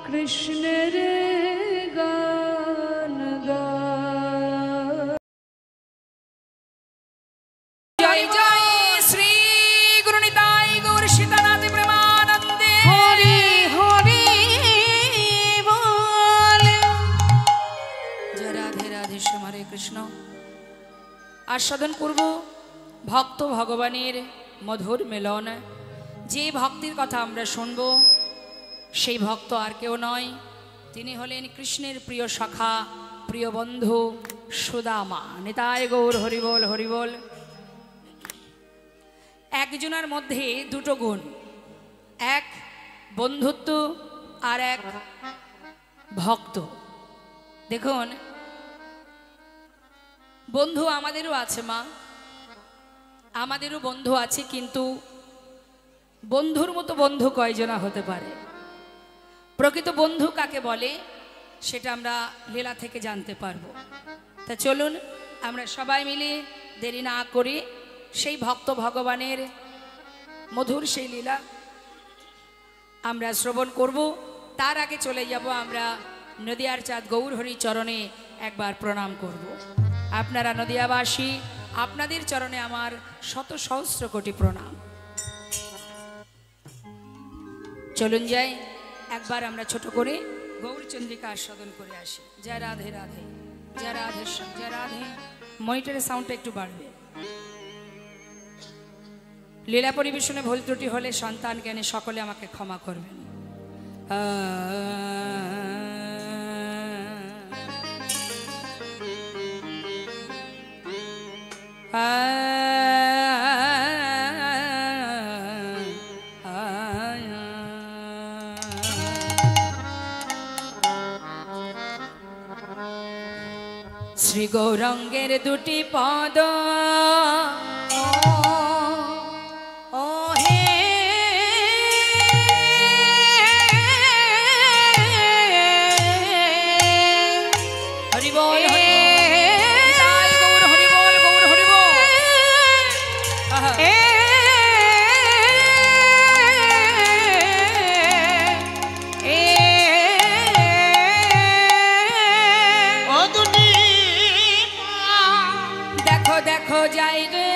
কৃষ্ণের গান গায়। জয় জয় শ্রী গুরু নিতাই গৌর সীতানাথ প্রেমানন্দে হরি হরি বল। জয় রাধে রাধে শ্যাম হরে কৃষ্ণ। আস্বাদন করব ভক্ত ভগবানের মধুর মিলন। যে ভক্তির কথা আমরা শুনব সেই ভক্ত আর কেউ নয়, তিনি হলেন কৃষ্ণের প্রিয় সখা, প্রিয় বন্ধু সুদামা। নিতাই গৌর হরিবল হরিবল। একজনের মধ্যে দুটো গুণ, এক বন্ধুত্ব আর এক ভক্ত। দেখুন, বন্ধু আমাদেরও আছে মা, আমাদেরও বন্ধু আছে, কিন্তু বন্ধুর মতো বন্ধু কয়জনা হতে পারে? প্রকৃত বন্ধু কাকে বলে সেটা আমরা লীলা থেকে জানতে পারবো। তা চলুন আমরা সবাই মিলে দেরি না করি সেই ভক্ত ভগবানের মধুর সেই লীলা আমরা শ্রবণ করব। তার আগে চলে যাব আমরা নদিয়ার চাঁদ গৌর হরি চরণে একবার প্রণাম করব। আপনারা নদিয়াবাসী, আপনাদের চরণে আমার শত সহস্র কোটি প্রণাম। চলুন যাই একবার আমরা ছোট করে গৌরচন্দ্রিকা আস্বাদন করে আসি। জয় রাধে রাধে, জয় রাধে জয় রাধে। মনিটরের সাউন্ডটা একটু বাড়বে। লীলা পরিবেশনে ভুল ত্রুটি হলে সন্তান জ্ঞানে সকলে আমাকে ক্ষমা করবেন। শ্রী গৌরাঙ্গের দুটি পদ ও হে হরি বল গৌর হরি বল, গৌর হরি বল। দেখো দেখো যাই রে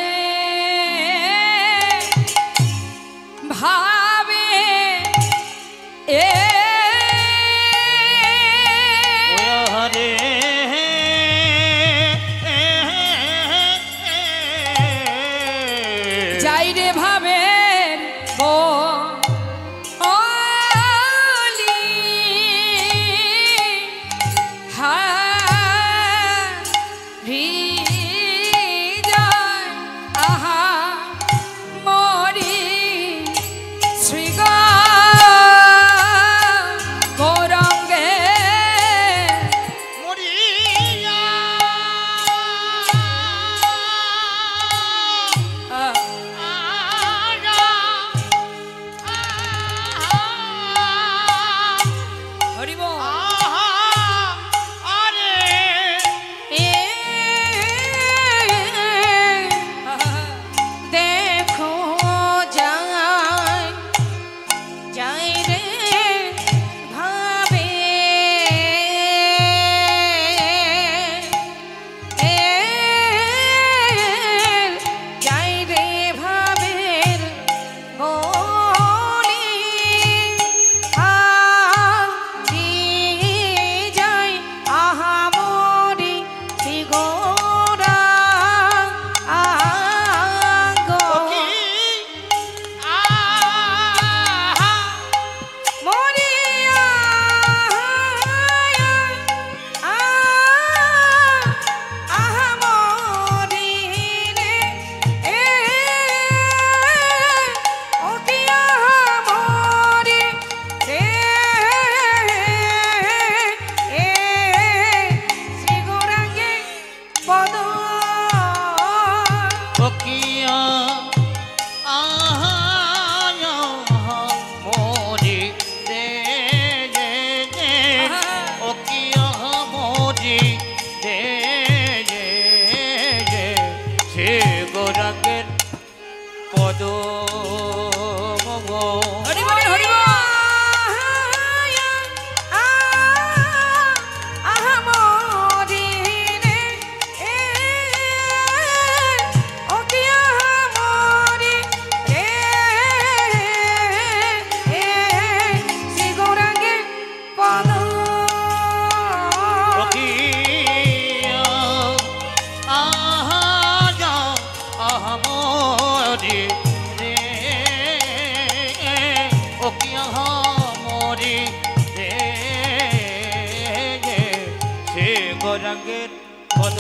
গৌরাঙ্গের পদ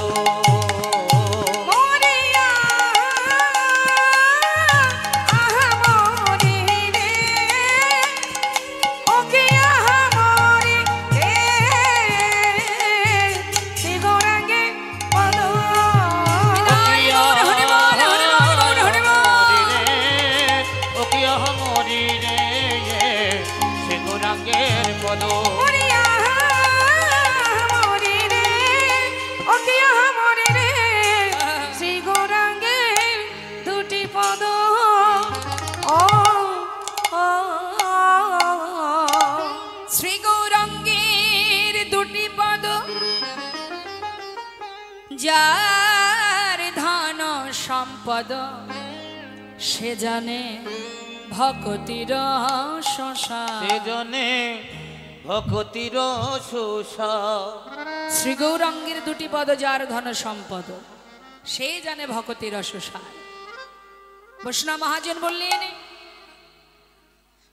মরিয়া আহা মরি রে ওকে আহা মরি রে শ্রী গৌরাঙ্গে পদ হরি বল হরি বল হরি বল ও কি মরি রে সে গৌরাঙ্গের পদ মরিয়া মরি রে ওকে আহা মরি রে শ্রী গৌরাঙ্গে দুটি পদ ও ও শ্রী গৌরাঙ্গের দুটি পদ যার ধন সম্পদ সে জানে ভক্তির শশা সেজনে ভক্তির শোষা শ্রী গৌরাঙ্গের দুটি পদ যার ধন সম্পদ সে জানে ভক্তির শশা বৈষ্ণব মহাজন বললেন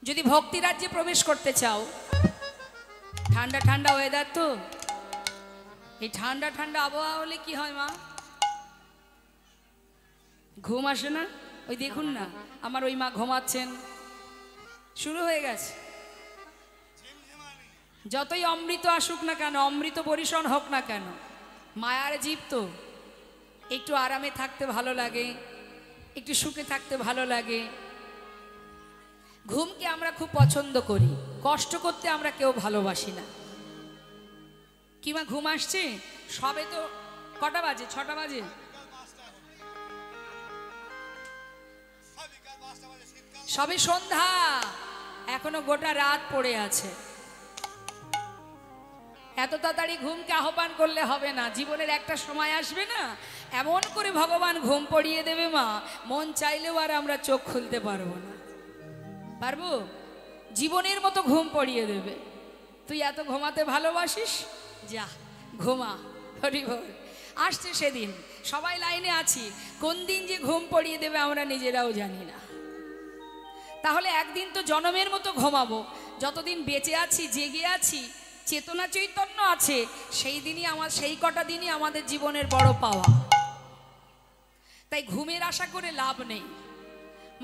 যদি ভক্তি রাজ্যে প্রবেশ করতে চাও ঠান্ডা ঠান্ডা ওয়েদার তো এই ঠান্ডা ঠান্ডা আবহাওয়া হলে কি হয় মা ঘুম আসে না ওই দেখুন না আমার ওই মা ঘুমাচ্ছেন শুরু হয়ে গেছে যতই অমৃত আসুক না কেন অমৃত পরিশন হোক না কেন মায়ার জীব তো একটু আরামে থাকতে ভালো লাগে একটু সুখে থাকতে ভালো লাগে ঘুমকে আমরা খুব পছন্দ করি কষ্ট করতে আমরা কেউ ভালোবাসি না কিমা ঘুম আসছে সবে তো কটা বাজে 6টা বাজে সবে সন্ধ্যা এখনো গোটা রাত পড়ে আছে এত তাড়াতাড়ি ঘুমকে আহ্বান করলে হবে না জীবনের একটা সময় আসবে না এমন করে ভগবান ঘুম পড়িয়ে দেবে মা মন চাইলেও আর আমরা চোখ খুলতে পারবো না পারবো জীবনের মতো ঘুম পড়িয়ে দেবে তুই এত ঘুমাতে ভালোবাসিস যা ঘুমা হরি বল আসছে সেদিন সবাই লাইনে আছি কোন দিন যে ঘুম পড়িয়ে দেবে আমরা নিজেরাও জানি না তাহলে একদিন তো জনমের মতো ঘুমাবো যতদিন বেঁচে আছি জেগে আছি চেতনা চৈতন্য আছে সেই কটা দিনই আমাদের জীবনের বড় পাওয়া তাই ঘুমের আশা করে লাভ নেই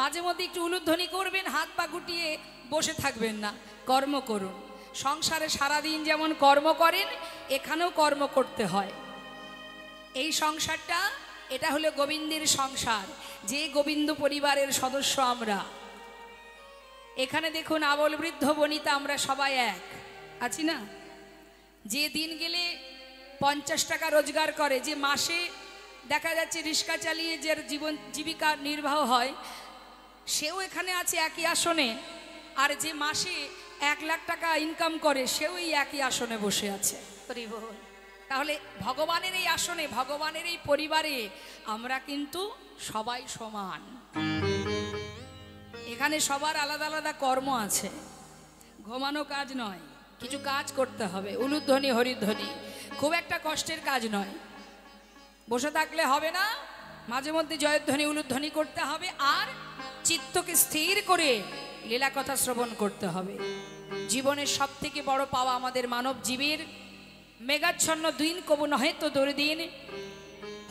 মাঝে মধ্যে একটু উলুধ্বনি করবেন হাত পা গুটিয়ে বসে থাকবেন না কর্ম করুন সংসারে সারাদিন যেমন কর্ম করেন এখানেও কর্ম করতে হয় এই সংসারটা এটা হলো গোবিন্দের সংসার যে গোবিন্দ পরিবারের সদস্য আমরা এখানে দেখুন আবল বৃদ্ধ বনিতা আমরা সবাই এক আছি না যে দিন গেলে 50 টাকা রোজগার করে যে মাসে দেখা যাচ্ছে রিক্সা চালিয়ে যে জীবিকা নির্বাহ হয় সেও এখানে আছে একই আসনে আর যে মাসে 1 লাখ টাকা ইনকাম করে সেও এই একই আসনে বসে আছে তাহলে ভগবানের এই আসনে ভগবানের এই পরিবারে আমরা কিন্তু সবাই সমান এখানে সবার আলাদা আলাদা কর্ম আছে ঘুমানো কাজ নয় কিছু কাজ করতে হবে উলুধ্বনি হরিধ্বনি খুব একটা কষ্টের কাজ নয় বসে থাকলে হবে না মাঝে মধ্যে জয়ধ্বনি উলুধ্বনি করতে হবে আর চিত্তকে স্থির করে লীলা কথা শ্রবণ করতে হবে জীবনের সব থেকে বড় পাওয়া আমাদের মানব জীবের মেঘাচ্ছন্ন দিন কবু নহে তো দুর্দিন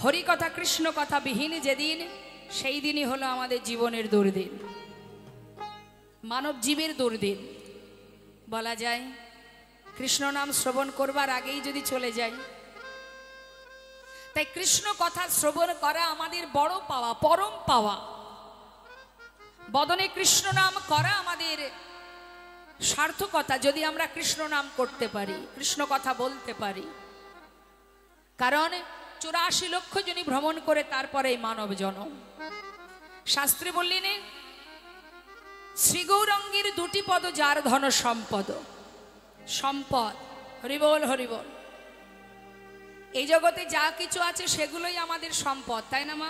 হরি কথা কৃষ্ণ কথা বিহীন যেদিন সেই দিনই হলো আমাদের জীবনের দুর্দিন মানব জীবের দুর্দিন বলা যায় কৃষ্ণ নাম শ্রবণ করবার আগেই যদি চলে যায় তাই কৃষ্ণ কথা শ্রবণ করা আমাদের বড় পাওয়া পরম পাওয়া বদনে কৃষ্ণ নাম করা আমাদের সার্থকতা যদি আমরা কৃষ্ণ নাম করতে পারি কৃষ্ণ কথা বলতে পারি কারণ 84 লক্ষ জনই ভ্রমণ করে তারপরে মানব জনম শাস্ত্রে বললেন শ্রী গৌরাঙ্গের দুটি পদ যার ধন সম্পদ সম্পদ হরিবল হরিবল এই জগতে যা কিছু আছে সেগুলোই আমাদের সম্পদ তাই না মা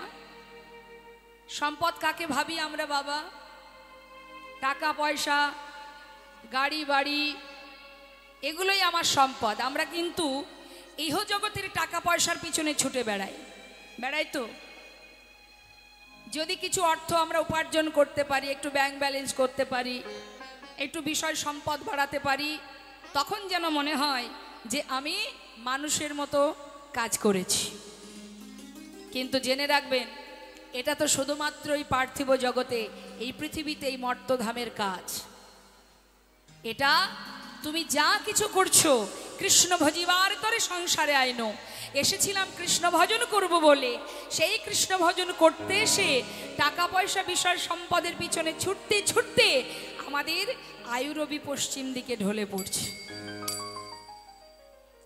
সম্পদ কাকে ভাবি আমরা বাবা টাকা পয়সা গাড়ি বাড়ি এগুলোই আমার সম্পদ আমরা কিন্তু ইহ জগতের টাকা পয়সার পিছনে ছুটে বেড়াই তো যদি কিছু অর্থ আমরা উপার্জন করতে পারি একটু ব্যাংক ব্যালেন্স করতে পারি একটু বিষয় সম্পদ বাড়াতে পারি তখন যেন মনে হয় যে আমি মানুষের মতো কাজ করেছি, কিন্তু জেনে রাখবেন এটা তো শুধুমাত্র এই পার্থিব জগতে, এই পৃথিবীতে, এই মর্তধামের কাজ। এটা তুমি যা কিছু করছো কৃষ্ণ ভজিবার তরে সংসারে আইনো, এসেছিলাম কৃষ্ণ ভজন করব বলে, সেই কৃষ্ণ ভজন করতে এসে টাকা পয়সা বিষয় সম্পদের পিছনে ছুটতে ছুটতে আমাদের আয়ুরবি পশ্চিম দিকে ঢলে পড়ছে।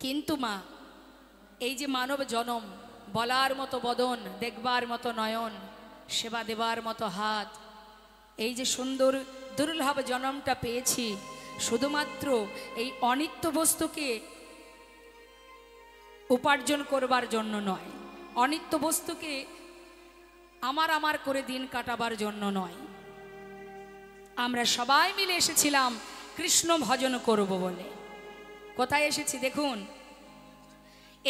কিন্তু মা, এই যে মানব জনম, বলার মতো বদন, দেখবার মতো নয়ন, সেবা দেবার মতো হাত, এই যে সুন্দর দুর্লভ জনমটা পেয়েছি শুধুমাত্র এই অনিত্য বস্তুকে উপার্জন করবার জন্য নয়, অনিত্য বস্তুকে আমার আমার করে দিন কাটাবার জন্য নয়। আমরা সবাই মিলে এসেছিলাম কৃষ্ণ ভজন করব বলে। কোথায় এসেছি দেখুন,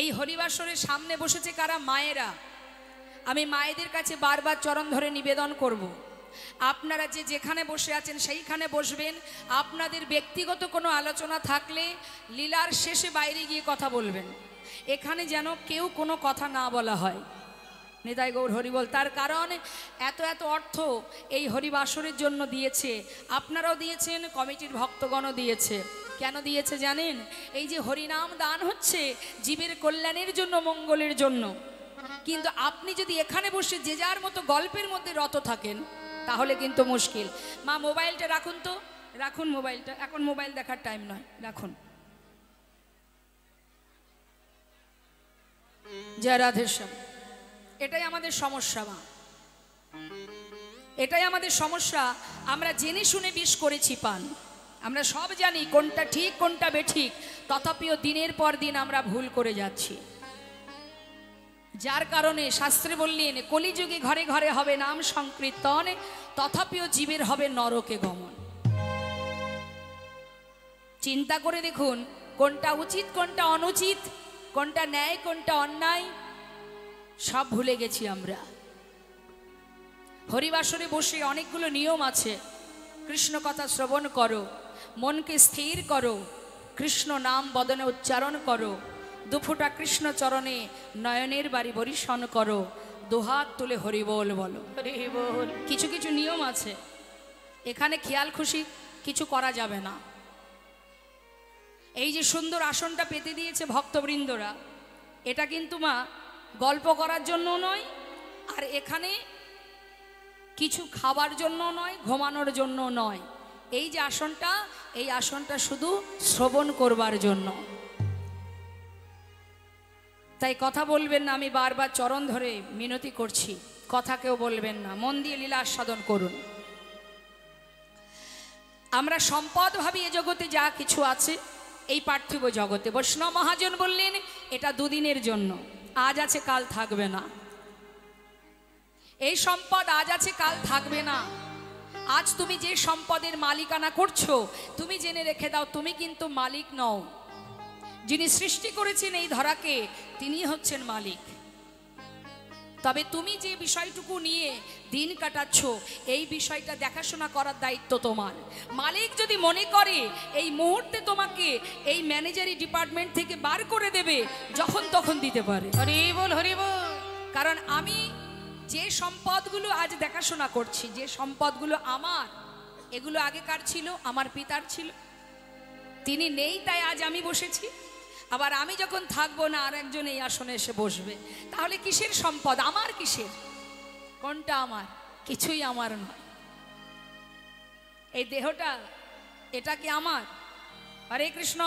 এই হরিবাসরের সামনে বসেছে কারা? মায়েরা। আমি মায়েদের কাছে বারবার চরণ ধরে নিবেদন করব, আপনারা যে যেখানে বসে আছেন সেইখানে বসবেন। আপনাদের ব্যক্তিগত কোনো আলোচনা থাকলে লীলার শেষে বাইরে গিয়ে কথা বলবেন, এখানে যেন কেউ কোনো কথা না বলা হয়। নিতাই গৌর হরিবল। তার কারণ এত এত অর্থ এই হরিবাসরের জন্য দিয়েছে, আপনারাও দিয়েছেন, কমিটির ভক্তগণও দিয়েছে। কেন দিয়েছে জানেন? এই যে হরিনাম দান হচ্ছে জীবের কল্যাণের জন্য, মঙ্গলের জন্য। কিন্তু আপনি যদি এখানে বসে যে যার মতো গল্পের মধ্যে রত থাকেন তাহলে কিন্তু মুশকিল। মা মোবাইলটা রাখুন তো, রাখুন মোবাইলটা, এখন মোবাইল দেখার টাইম নয়, রাখুন। জয় রাধেশ্যাম। এটাই আমাদের সমস্যা মা, এটাই আমাদের সমস্যা। আমরা জেনে শুনে বিষ করেছি পান, আমরা সব জানি কোনটা ঠিক কোনটা বেঠিক, তথাপিও দিনের পর দিন আমরা ভুল করে যাচ্ছি। যার কারণে শাস্ত্রে বললেন কলিযুগে ঘরে ঘরে হবে নাম সংকীর্তন, তথাপিও জীবের হবে নরকে গমন। চিন্তা করে দেখুন কোনটা উচিত কোনটা অনুচিত, কোনটা ন্যায় কোনটা অন্যায়, সব ভুলে গেছি আমরা। হরিবাসরে বসে অনেকগুলো নিয়ম আছে। কৃষ্ণ কথা শ্রবণ করো, মনকে স্থির করো, কৃষ্ণ নাম বদনে উচ্চারণ করো, দুফোঁটা কৃষ্ণ চরণে নয়নের বাড়ি বরিশন করো, দুহাত তুলে হরিবোল বলো। হরিবোল। কিছু কিছু নিয়ম আছে, এখানে খেয়াল খুশি কিছু করা যাবে না। এই যে সুন্দর আসনটা পেতে দিয়েছে ভক্তবৃন্দরা, এটা কিন্তু মা গল্প করার জন্য নয়, আর এখানে কিছু খাবার জন্য নয়, ঘুমানোর জন্য নয়। এই যে আসনটা, এই আসনটা শুধু শ্রবণ করবার জন্য। তাই কথা বলবেন না, আমি বারবার চরণ ধরে মিনতি করছি, কথা কেউ বলবেন না, মন দিয়ে লীলা আস্বাদন করুন। আমরা সম্পদ ভাবি এ জগতে যা কিছু আছে এই পার্থিব জগতে। বৈষ্ণব মহাজন বললেন এটা দুদিনের জন্য, আজ আছে কাল থাকবে না। এই সম্পদ আজ আছে কাল থাকবে না। আজ তুমি যে সম্পদের মালিকানা করছো, তুমি জেনে রেখে দাও তুমি কিন্তু মালিক নও। যিনি সৃষ্টি করেছেন এই ধরাকে তিনি হচ্ছেন মালিক। তবে তুমি যে বিষয়টুকু নিয়ে দিন কাটাচ্ছ এই বিষয়টা দেখাশোনা করার দায়িত্ব তোমার। মালিক যদি মনে করে এই মুহূর্তে তোমাকে এই ম্যানেজারি ডিপার্টমেন্ট থেকে বার করে দেবে, যখন তখন দিতে পারে। হরি বল হরি বল। কারণ আমি যে সম্পদগুলো আজ দেখাশোনা করছি, যে সম্পদগুলো আমার, এগুলো আগেকার ছিল, আমার পিতার ছিল, তিনি নেই তাই আজ আমি বসেছি। আবার আমি যখন থাকবো না আর একজন এই আসনে এসে বসবে, তাহলে কিসের সম্পদ? আমার কিসের? কোনটা আমার? কিছুই আমার নয়। এই দেহটা, এটা কি আমার? হরে কৃষ্ণ।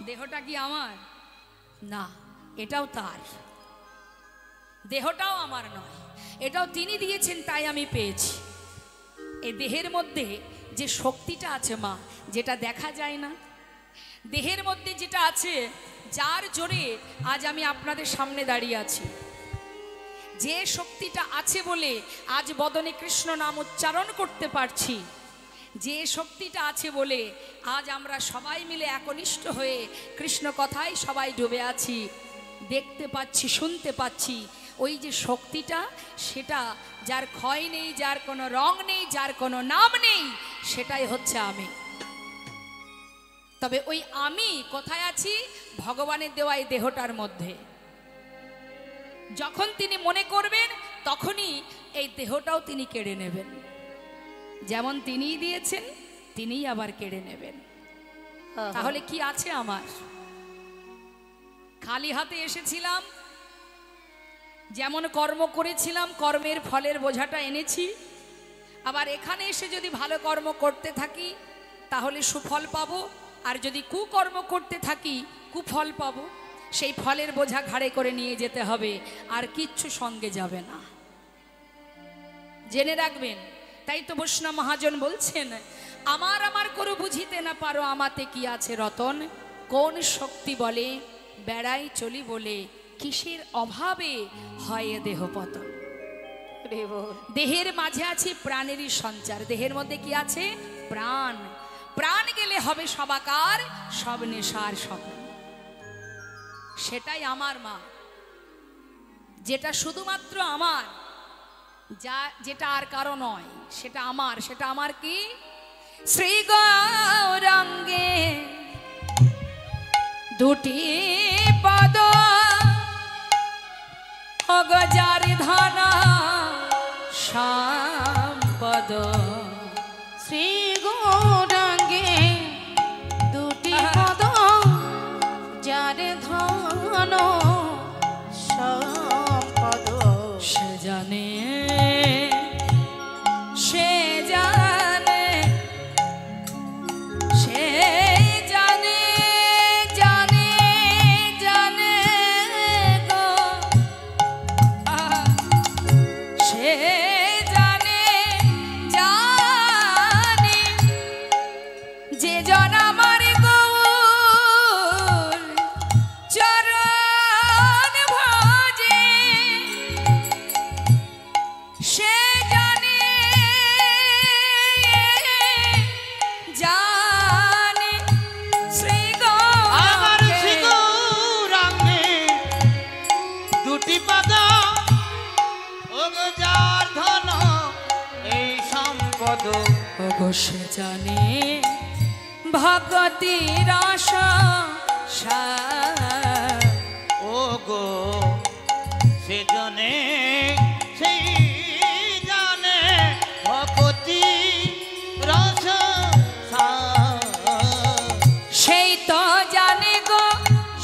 দেহটা কি আমার? না, এটাও তার। দেহটাও আমার নয়, এটাও তিনি দিয়েছেন তাই আমি পেয়েছি। এই দেহের মধ্যে যে শক্তিটা আছে মা, যেটা দেখা যায় না, দেহের মধ্যে যেটা আছে, যার জোরে আজ আমি আপনাদের সামনে দাঁড়িয়ে আছি, যে শক্তিটা আছে বলে আজ বদনে কৃষ্ণ নাম উচ্চারণ করতে পারছি, যে শক্তিটা আছে বলে আজ আমরা সবাই মিলে একনিষ্ঠ হয়ে কৃষ্ণ কথায় সবাই ডুবে আছি, দেখতে পাচ্ছি, শুনতে পাচ্ছি, ওই যে শক্তিটা, সেটা যার ক্ষয় নেই, যার কোনো রং নেই, যার কোনো নাম নেই, সেটাই হচ্ছে আমি। তবে ওই আমি কোথায় আছি? ভগবানের দেওয়া এই দেহটার মধ্যে। যখন তিনি মনে করবেন তখনই এই দেহটাও তিনি কেড়ে নেবেন। যেমন তিনিই দিয়েছেন তিনিই আবার কেড়ে নেবেন। তাহলে কি আছে আমার? খালি হাতে এসেছিলাম, যেমন কর্ম করেছিলাম কর্মের ফলের বোঝাটা এনেছি। আবার এখানে এসে যদি ভালো কর্ম করতে থাকি তাহলে সুফল পাবো, আর যদি কুকর্ম করতে থাকি কুফল পাবো। সেই ফলের বোঝা ঘাড়ে করে নিয়ে যেতে হবে, আর কিচ্ছু সঙ্গে যাবে না, জেনে রাখবেন। তাই তো বৈষ্ণব মহাজন বলছেন, আমার আমার করে বুঝিতে না পারো আমাতে কি আছে রতন, কোন শক্তি বলে বেড়াই চলি বলে, কিসের অভাবে হয় এ দেহ পতন। দেহের মাঝে আছে প্রাণেরই সঞ্চার। দেহের মধ্যে কি আছে? প্রাণ। প্রাণ গেলে হবে সবাকার, সব নেশার স্বপ্ন। সেটাই আমার মা, যেটা শুধুমাত্র আমার, যেটা আর কারো নয়, সেটা আমার। সেটা আমার কি? শ্রী গৌরাঙ্গে দুটি পদ, অগজার ধন সম্পদ। শ্রী গৌরাঙ্গে দুটি পদ, যার ধন সম্পদ। সে জানে, সে জানে, সে জানে, জানে, জানে গো, সে জানে, জানে, যে জন আমার গৌর চরণ ভজে, সে জানে, জানে শ্রী আমার শ্রী গৌরাঙ্গে গৌরাঙ্গে দুটি পদ, ওগো যার ধন এই সম্পদ। ওগো সে জানে ভগতির আশা, ওগো সে জানে, সেই জানে ভগতি রস সেই তো জানে গো,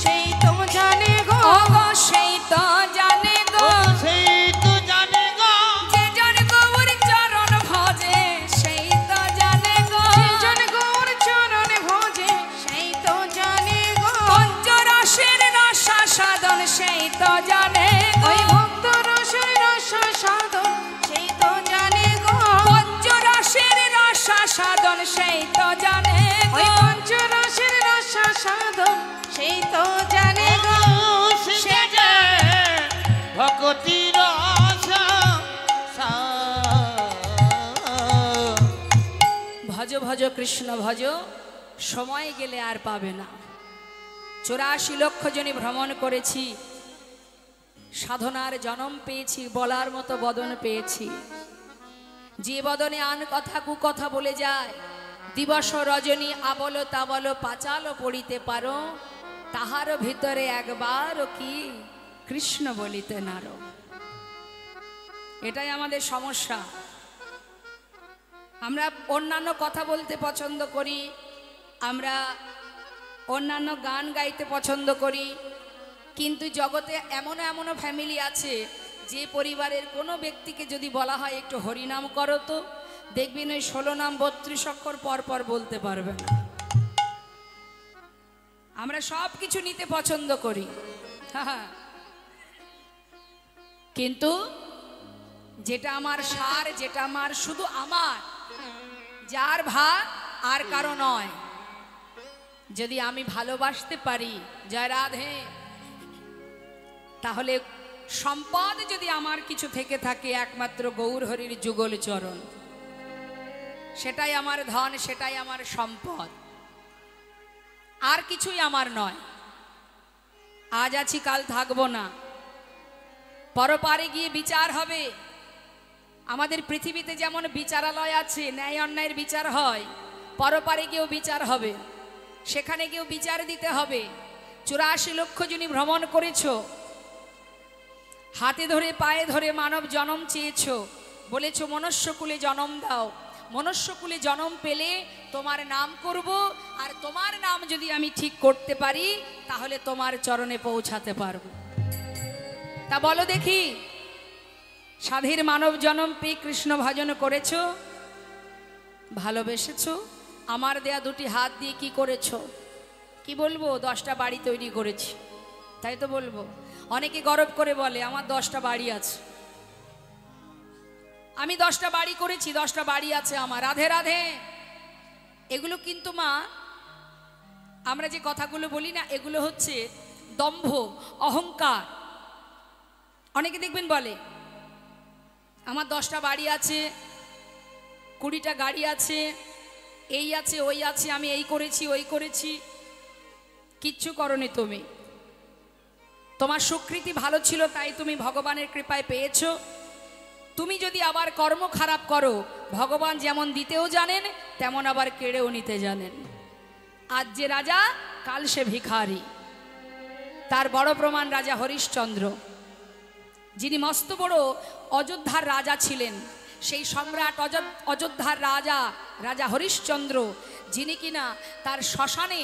সেই তো জানে গো, ওগো সেই তো জানে গো, সেই তো জানে গো, যে জন গৌর চরণ ভজে, সেই তো জানে গো, জন গৌর চরণ ভজে, সেই তো জানে গো, পঞ্চরসের রসা সাধন, সেই তো জানে গো, ওই ভক্ত রসের রস সাধন, সেই তো জানে গো, পঞ্চরসের রসা সাধন, সেই তো জানে ওই গো, পঞ্চরসের রস সাধন, সেই তো জানে গো। সে যে ভগতি রস ভজ ভজ কৃষ্ণ ভজ, সময় গেলে আর পাবে না। 84 লক্ষ জনে ভ্রমণ করেছি, সাধনার জন্ম পেয়েছি, বলার মতো বদন পেয়েছি। যে বদনে আন কথা কু কথা বলে যায়, দিবস রজনী আবল তাবল পাচাল পড়িতে পারো, তাহার ভিতরে একবারও কি কৃষ্ণ বলিতে নারো। এটাই আমাদের সমস্যা। আমরা অন্যান্য কথা বলতে পছন্দ করি, আমরা অন্যান্য গান গাইতে পছন্দ করি, কিন্তু জগতে এমনও এমনও ফ্যামিলি আছে যে পরিবারের কোনো ব্যক্তিকে যদি বলা হয় একটু হরিনাম করো, তো দেখবেন ওই 16 নাম 32 অক্ষর পর পর বলতে পারবে না। আমরা সব কিছু নিতে পছন্দ করি, কিন্তু যেটা আমার সার, যেটা আমার শুধু আমার, যার ভাগ আর কারো নয়, যদি আমি ভালোবাসতে পারি, জয় রাধে, তাহলে সম্পদ যদি আমার কিছু থেকে থাকে একমাত্র গৌর হরির যুগল চরণ, সেটাই আমার ধন, সেটাই আমার সম্পদ, আর কিছুই আমার নয়। আজ আছি কাল থাকবো না, পরপারে গিয়ে বিচার হবে। আমাদের পৃথিবীতে যেমন বিচারালয় আছে, ন্যায় অন্যায়ের বিচার হয়, পরপারে গিয়েও বিচার হবে, সেখানে গিয়েও বিচার দিতে হবে। 84 লক্ষ জনই ভ্রমণ করেছ, হাতে ধরে পায়ে ধরে মানব জন্ম চেয়েছো, বলেছো মনুষ্যকুলে জন্ম দাও, মনুষ্যকুলে জন্ম পেলে তোমার নাম করব, আর তোমার নাম যদি আমি ঠিক করতে পারি তাহলে তোমার চরণে পৌঁছাতে পারবো। তা বলো দেখি, সাধীর মানব জন্ম পেয়ে কৃষ্ণ ভজন করেছো, ভালোবেসেছো, আমার দেয়া দুটি হাত দিয়ে কি করেছো? কি বলবো? 10টা বাড়ি তৈরি করেছি, তাই তো বলবো। অনেকে গর্ব করে বলে আমার 10টা বাড়ি আছে, আমি 10টা বাড়ি করেছি, 10টা বাড়ি আছে আমার। রাধে রাধে। এগুলো কিন্তু মা, আমরা যে কথাগুলো বলি না, এগুলো হচ্ছে দম্ভ, অহংকার। অনেকে দেখবেন বলে আমার 10টা বাড়ি আছে, 20টা গাড়ি আছে, এই আছে ওই আছে, আমি এই করেছি ওই করেছি। কিচ্ছু করনি তুমি, তোমার সুকৃতি ভালো ছিল তাই তুমি ভগবানের কৃপায় পেয়েছো। তুমি যদি আবার কর্ম খারাপ করো, ভগবান যেমন দিতেও জানেন তেমন আবার কেড়েও নিতে জানেন। আজ যে রাজা, কাল সে ভিখারি। তার বড় প্রমাণ রাজা হরিশ্চন্দ্র, যিনি মস্ত বড় অযোধ্যার রাজা ছিলেন। সেই সম্রাট অযোধ্যার রাজা, রাজা হরিশ্চন্দ্র, যিনি কিনা তার শ্মশানে,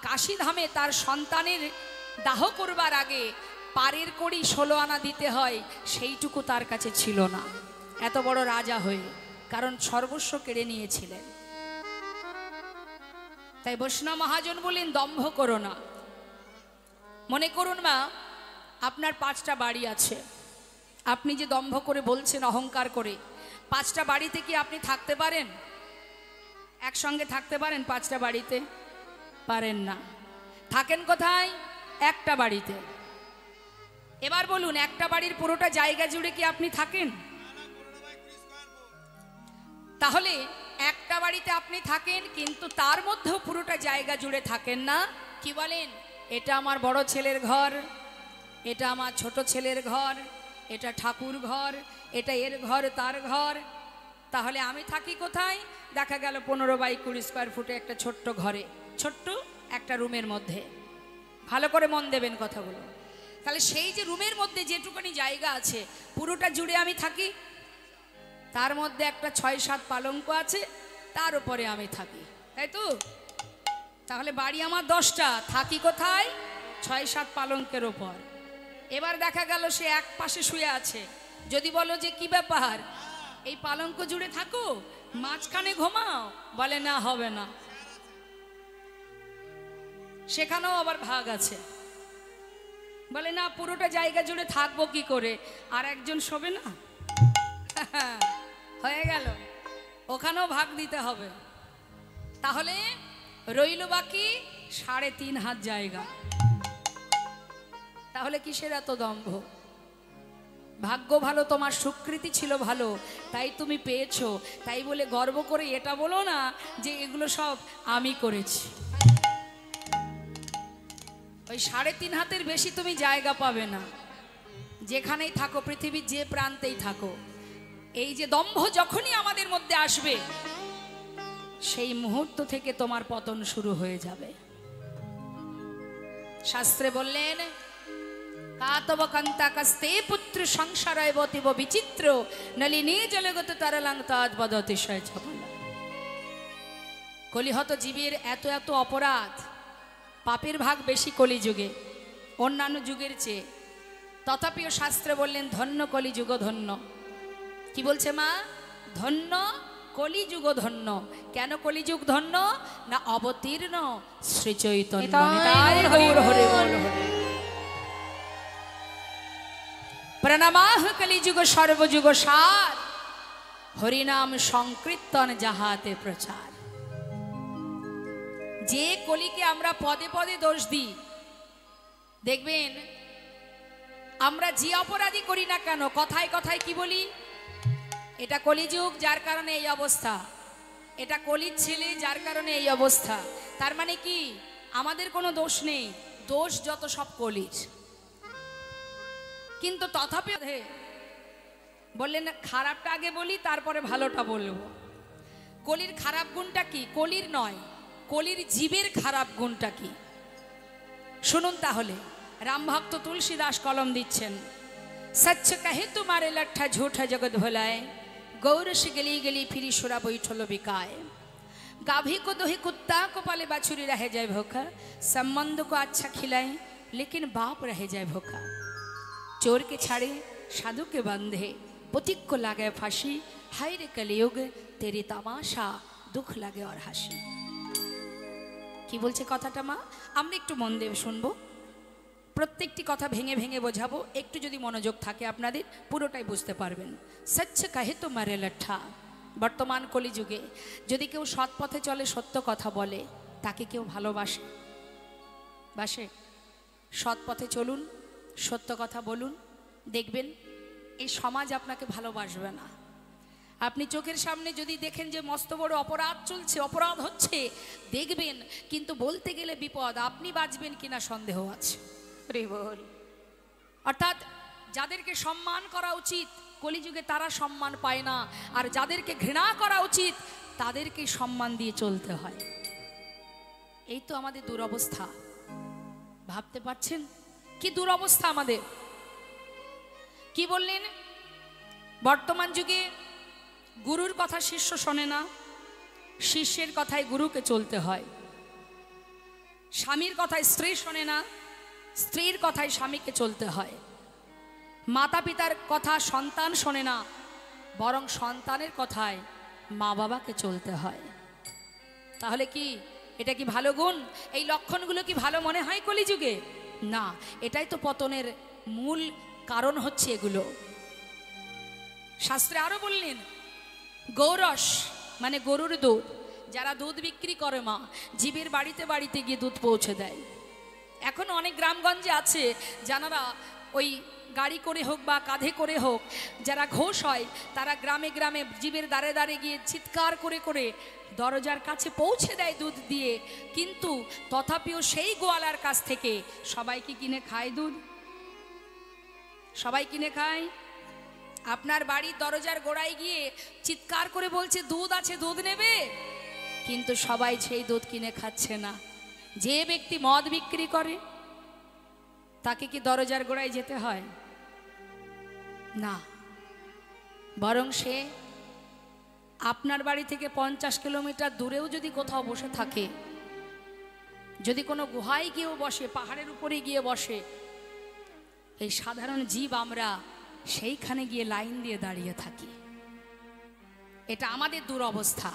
কাশীধামে তার সন্তানের দাহ করবার আগে পারের কড়ি 16 আনা দিতে হয়, সেইটুকু তার কাছে ছিল না, এত বড় রাজা হয়ে, কারণ সর্বস্ব কেড়ে নিয়েছিলেন। তাই বৈষ্ণব মহাজন বলেন দম্ভ করো না। মনে করুন মা, আপনার 5টা বাড়ি আছে, আপনি যে দম্ভ করে বলছেন, অহংকার করে, 5টা বাড়িতে কি আপনি থাকতে পারেন? একসঙ্গে থাকতে পারেন 5টা বাড়িতে? পারেন না। থাকেন কোথায়? একটা বাড়িতে। এবার বলুন, একটা বাড়ির পুরোটা জায়গা জুড়ে কি আপনি থাকেন? তাহলে একটা বাড়িতে আপনি থাকেন, কিন্তু তার মধ্যেও পুরোটা জায়গা জুড়ে থাকেন না। কি বলেন? এটা আমার বড় ছেলের ঘর, এটা আমার ছোট ছেলের ঘর, এটা ঠাকুর ঘর, এটা এর ঘর, তার ঘর। তাহলে আমি থাকি কোথায়? দেখা গেল 15x20 স্কোয়ার ফুটে একটা ছোট্ট ঘরে, ছোট্ট একটা রুমের মধ্যে। ভালো করে মন দেবেন কথাগুলো। তাহলে সেই যে রুমের মধ্যে যেটুকুনি জায়গা আছে, পুরোটা জুড়ে আমি থাকি। তার মধ্যে একটা 6-7 পালঙ্ক আছে, তার উপরে আমি থাকি, তাই তো? তাহলে বাড়ি আমার 10টা, থাকি কোথায়? 6-7 পালঙ্কের ওপর। এবার দেখা গেল সে এক পাশে শুয়ে আছে। যদি বলো যে কি ব্যাপার, এই পালঙ্ক জুড়ে থাকো, মাঝখানে ঘুমাও, বলে না, হবে না। সেখানেও আবার ভাগ আছে, বলে না, পুরোটা জায়গা জুড়ে থাকবো কি করে, আর একজন শোবে না? হয়ে গেল, ওখানেও ভাগ দিতে হবে। তাহলে রইল বাকি 3.5 হাত জায়গা। তাহলে কিসের এত দম্ভ? ভাগ্য ভালো, তোমার সুকৃতি ছিল ভালো, তাই তুমি পেয়েছো। তাই বলে গর্ব করে এটা বলো না যে এগুলো সব আমি করেছি। ওই 3.5 হাতের বেশি তুমি জায়গা পাবে না, যেখানেই থাকো, পৃথিবীর যে প্রান্তেই থাকো। এই যে দম্ভ যখনই আমাদের মধ্যে আসবে, সেই মুহূর্ত থেকে তোমার পতন শুরু হয়ে যাবে। শাস্ত্রে বললেন, কাতব কান্তাকাস্তে পুত্র সংসারয়বতিব বিচিত্র নলিনী জলগত তরলাং তদ বদতিশয় ছবল। কলিহত জীবের এত এত অপরাধ, পাপের ভাগ বেশি কলিযুগে অন্যান্য যুগের চেয়ে। তথাপিও শাস্ত্রে বললেন, ধন্য কলিযুগ ধন্য। কি বলছে মা? ধন্য কলিযুগ ধন্য। কেন কলিযুগ ধন্য? না অবতীর্ণ শ্রী চৈতন্য। প্রণমাহ কলিযুগ সর্বযুগ সার, হরিনাম সংকীর্তন যাহাতে প্রচার। যে কলিকে আমরা পদে পদে দোষ দিই, দেখবেন আমরা যে অপরাধী করি না কেন, কথায় কথায় কি বলি? এটা কলিযুগ, যার কারণে এই অবস্থা। এটা কলির ছেলে, যার কারণে এই অবস্থা। তার মানে কি? আমাদের কোনো দোষ নেই, দোষ যত সব কলির। কিন্তু তথাপি বললেন খারাপটা আগে বলি, তারপরে ভালোটা বলবো। কলির খারাপ গুণটা কি? কলির নয়, কলির জীবের খারাপ গুণটা কি শুনুন। তাহলে রামভক্ত তুলসীদাস কলম দিচ্ছেন, सच कहे तुम्हारे लट्ठा झूठा जगत भुलाए, गौरस गली गली फिरी सुरा बैठलो बिकाए। गाभी को दोहे कुत्ता को पाले बाछुरी रह जाए भूखा, संबंध को अच्छा खिलाए लेकिन बाप रह जाए भूखा। चोर के छाड़े साधु के बंधे, पथिक को लागे फांसी, हाय रे कलियुग तेरी तमाशा, दुख लागे और हाসি। কি বলছে কথাটা মা? আমরা একটু মন দিয়ে শুনবো, প্রত্যেকটি কথা ভেঙে ভেঙে বোঝাবো, একটু যদি মনোযোগ থাকে আপনাদের পুরোটাই বুঝতে পারবেন। সচ্চ কাহে তোমারে লঠা। বর্তমান কলিযুগে যদি কেউ সৎ পথে চলে, সত্য কথা বলে, তাকে কেউ ভালোবাসে? বাসে? সৎ পথে চলুন, সত্য কথা বলুন, দেখবেন এই সমাজ আপনাকে ভালোবাসবে না। আপনি চোখের সামনে যদি দেখেন যে মস্ত বড় অপরাধ চলছে, অপরাধ হচ্ছে, দেখবেন কিন্তু বলতে গেলে বিপদ, আপনি বাঁচবেন কিনা সন্দেহ আছে। অর্থাৎ যাদেরকে সম্মান করা উচিত কলিযুগে তারা সম্মান পায় না, আর যাদেরকে ঘৃণা করা উচিত তাদেরকে সম্মান দিয়ে চলতে হয়। এই তো আমাদের দুরবস্থা। ভাবতে পারছেন কি দুরবস্থা আমাদের? কি বললেন? বর্তমান যুগে গুরুর কথা শিষ্য শোনে না, শিষ্যের কথায় গুরুকে চলতে হয়। স্বামীর কথায় স্ত্রী শোনে না, স্ত্রীর কথায় স্বামীকে চলতে হয়। মাতা পিতার কথা সন্তান শোনে না, বরং সন্তানের কথায় মা বাবাকে চলতে হয়। তাহলে কি এটা কি ভালো গুণ? এই লক্ষণগুলো কি ভালো মনে হয় কলিযুগে? না, এটাই তো পতনের মূল কারণ হচ্ছে এগুলো। শাস্ত্রে আরো বললেন, গৌরস মানে গরুর দুধ, যারা দুধ বিক্রি করে মা, জীবের বাড়িতে বাড়িতে গিয়ে দুধ পৌঁছে দেয়। এখন অনেক গ্রামগঞ্জে আছে যারা ওই গাড়ি করে হোক বা কাঁধে করে হোক, যারা ঘোষ হয় তারা গ্রামে গ্রামে জীবের দ্বারে দ্বারে গিয়ে চিৎকার করে করে দরজার কাছে পৌঁছে দেয় দুধ দিয়ে। কিন্তু তথাপিও সেই গোয়ালার কাছ থেকে সবাই কি কিনে খায় দুধ? সবাই কিনে খায়? আপনার বাড়ির দরজার গোড়ায় গিয়ে চিৎকার করে বলছে দুধ আছে, দুধ নেবে, কিন্তু সবাই সেই দুধ কিনে খাচ্ছে না। যে ব্যক্তি মদ বিক্রি করে তাকে কি দরজার গোড়ায় যেতে হয়? না, বরং সে আপনার বাড়ি থেকে 50 কিলোমিটার দূরেও যদি কোথাও বসে থাকে, যদি কোনো গুহায় গিয়েও বসে, পাহাড়ের উপরে গিয়ে বসে, এই সাধারণ জীব আমরা সেইখানে গিয়ে লাইন দিয়ে দাঁড়িয়ে থাকি। এটা আমাদের দুরবস্থা।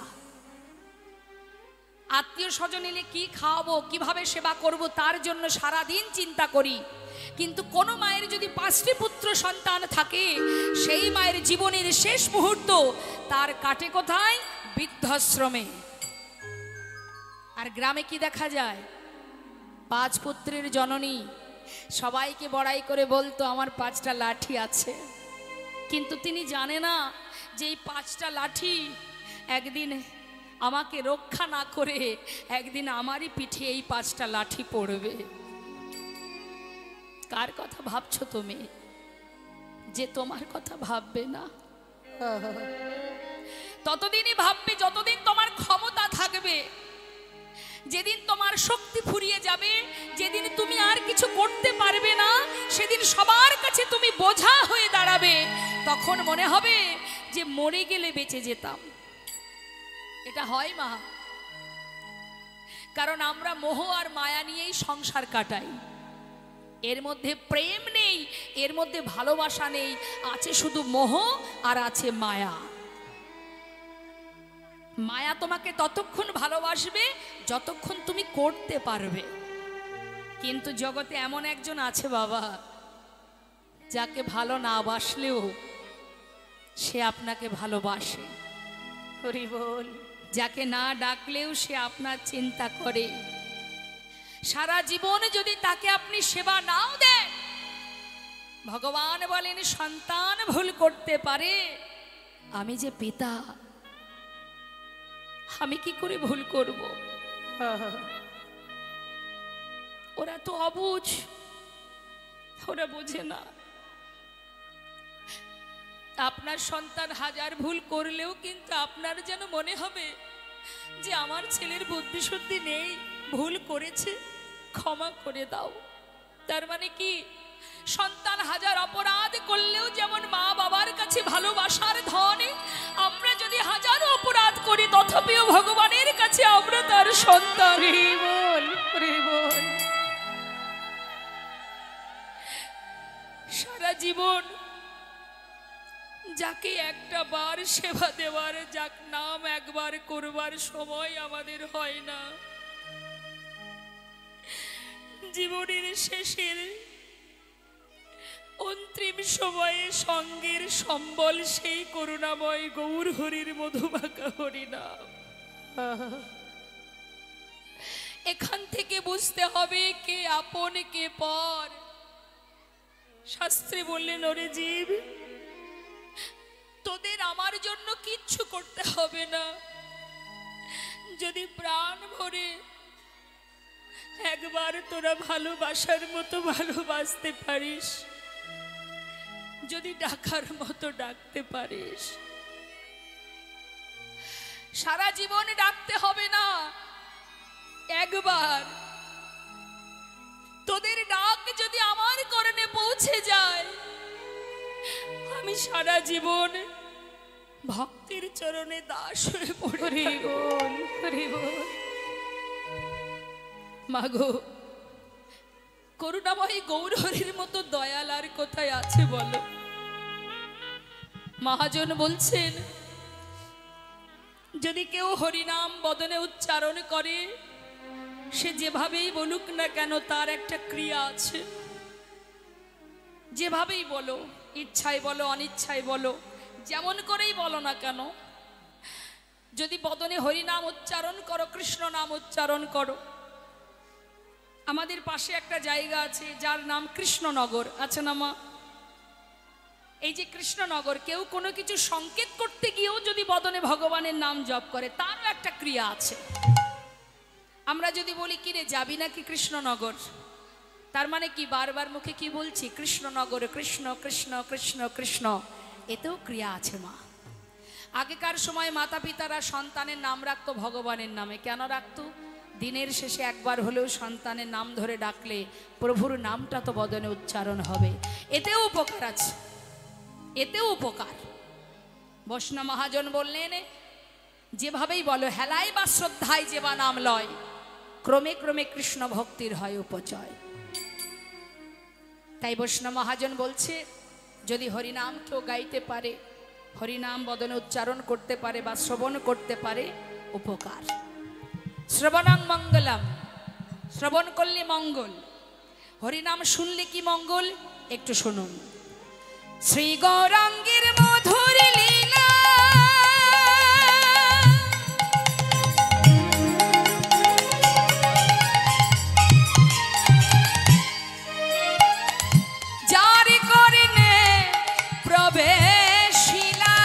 আত্মীয় স্বজন এলে কি খাওয়াবো, কিভাবে সেবা করব, তার জন্য সারা দিন চিন্তা করি। কিন্তু কোনো মায়ের যদি 5টি পুত্র সন্তান থাকে, সেই মায়ের জীবনের শেষ মুহূর্ত তার কাটে কোথায়? বৃদ্ধাশ্রমে। আর গ্রামে কি দেখা যায়? 5 পুত্রের জননী সবাইকে বড়াই করে বলতো আমার 5টা লাঠি আছে, কিন্তু তিনি জানে না যে এই 5টা লাঠি একদিন আমাকে রক্ষা না করে একদিন আমারই পিঠে এই 5টা লাঠি পড়বে। কার কথা ভাবছো তুমি? যে তোমার কথা ভাববে না, ততদিনই ভাববে যতদিন তোমার ক্ষমতা থাকবে। যেদিন তোমার শক্তি ফুরিয়ে যাবে, যেদিন তুমি আর কিছু করতে পারবে না, সেদিন সবার কাছে তুমি বোঝা হয়ে দাঁড়াবে। তখন মনে হবে যে মরে গেলে বেঁচে যেতাম। এটা হয় মা, কারণ আমরা মোহ আর মায়া নিয়েই সংসার কাটাই। এর মধ্যে প্রেম নেই, এর মধ্যে ভালোবাসা নেই, আছে শুধু মোহ আর আছে মায়া। মায়া তোমাকে ততক্ষণ ভালোবাসবে যতক্ষণ তুমি করতে পারবে। কিন্তু জগতে এমন একজন আছে বাবা, যাকে ভালো না বাসলেও সে আপনাকে ভালোবাসে। হরি বল। যাকে না ডাকলেও সে আপনার চিন্তা করে। সারা জীবন যদি তাকে আপনি সেবা নাও দেন, ভগবান বলেন সন্তান ভুল করতে পারে, আমি যে পিতা আমি কি করে ভুল করব? ওরা তো অবুঝ, ওরা বোঝে না। আপনার সন্তান হাজার ভুল করলেও কিন্তু আপনার যেন মনে হবে যে আমার ছেলের বুদ্ধি শুদ্ধি নেই, ভুল করেছে, ক্ষমা করে দাও। তার মানে কি সন্তান হাজার অপরাধ করলেও যেমন মা বাবার কাছে ভালোবাসার ধন, আমরা যদি হাজারো অপরাধ করি তথাপিও ভগবানের কাছে আমরা তার সন্তান। সারা জীবন যাকে একটা বার সেবা দেওয়ার, যাক নাম একবার করবার সময় আমাদের হয় না, জীবনের শেষের অন্তিম সময়ে সঙ্গের সম্বল সেই করুণাময় গৌর হরির মধুমাখা হরিনাম। এখান থেকে বুঝতে হবে কে আপন কে পর। শাস্ত্রে বললেন, ওরে জীব, তোদের আমার জন্য কিচ্ছু করতে হবে না, যদি প্রাণ ভরে একবার তোরা ভালোবাসার মতো ভালোবাসতে পারিস, যদি ডাকার মতো ডাকতে পারিস। সারা জীবন ডাকতে হবে না, একবার তোদের ডাক যদি আমার করণে পৌঁছে যায়, আমি সারা জীবন ভক্তির চরণে দাস হয়ে পড়ে থাকবো। মাগো, করুণাময়ী গৌর হরির মতো দয়াল আর কোথায় আছে বলো? মহাজন বলছেন, যদি কেউ হরিনাম বদনে উচ্চারণ করে, সে যেভাবেই বলুক না কেন তার একটা ক্রিয়া আছে। যেভাবেই বলো, ইচ্ছায় বলো অনিচ্ছায় বলো, যেমন করেই বলো না কেন, যদি বদনে হরিনাম উচ্চারণ করো, কৃষ্ণ নাম উচ্চারণ করো। আমাদের পাশে একটা জায়গা আছে যার নাম কৃষ্ণনগর, আছে না মা? এই যে কৃষ্ণনগর, কেউ কোনো কিছু সংকেত করতে গিয়েও যদি বদনে ভগবানের নাম জপ করে, তারও একটা ক্রিয়া আছে। আমরা যদি বলি, কিরে যাবি নাকি কৃষ্ণনগর, তার মানে কি বারবার মুখে কি বলছি? কৃষ্ণনগর, কৃষ্ণ কৃষ্ণ কৃষ্ণ কৃষ্ণ। এতেও ক্রিয়া আছে মা। আগেকার সময় মাতা পিতারা সন্তানের নাম রাখতো ভগবানের নামে। কেন রাখতো? দিনের শেষে একবার হলেও সন্তানের নাম ধরে ডাকলে প্রভুর নামটা তো বদনে উচ্চারণ হবে। এতেও উপকার আছে, এতেও উপকার। বৈষ্ণব মহাজন বললেন, যেভাবেই বলো, হেলায় বা শ্রদ্ধায় যে বা নাম লয়, ক্রমে ক্রমে কৃষ্ণ ভক্তির হয় উপচয়। তাই বৈষ্ণব মহাজন বলছে, যদি হরিনাম কেউ গাইতে পারে, হরিনাম বদনে উচ্চারণ করতে পারে বা শ্রবণ করতে পারে, উপকার। শ্রবণাং মঙ্গলম, শ্রবণ করলে মঙ্গল। হরিনাম শুনলে কি মঙ্গল? একটু শুনুন। শ্রী গৌরাঙ্গের মধুর লীলা, যার করনে প্রবেশিলা,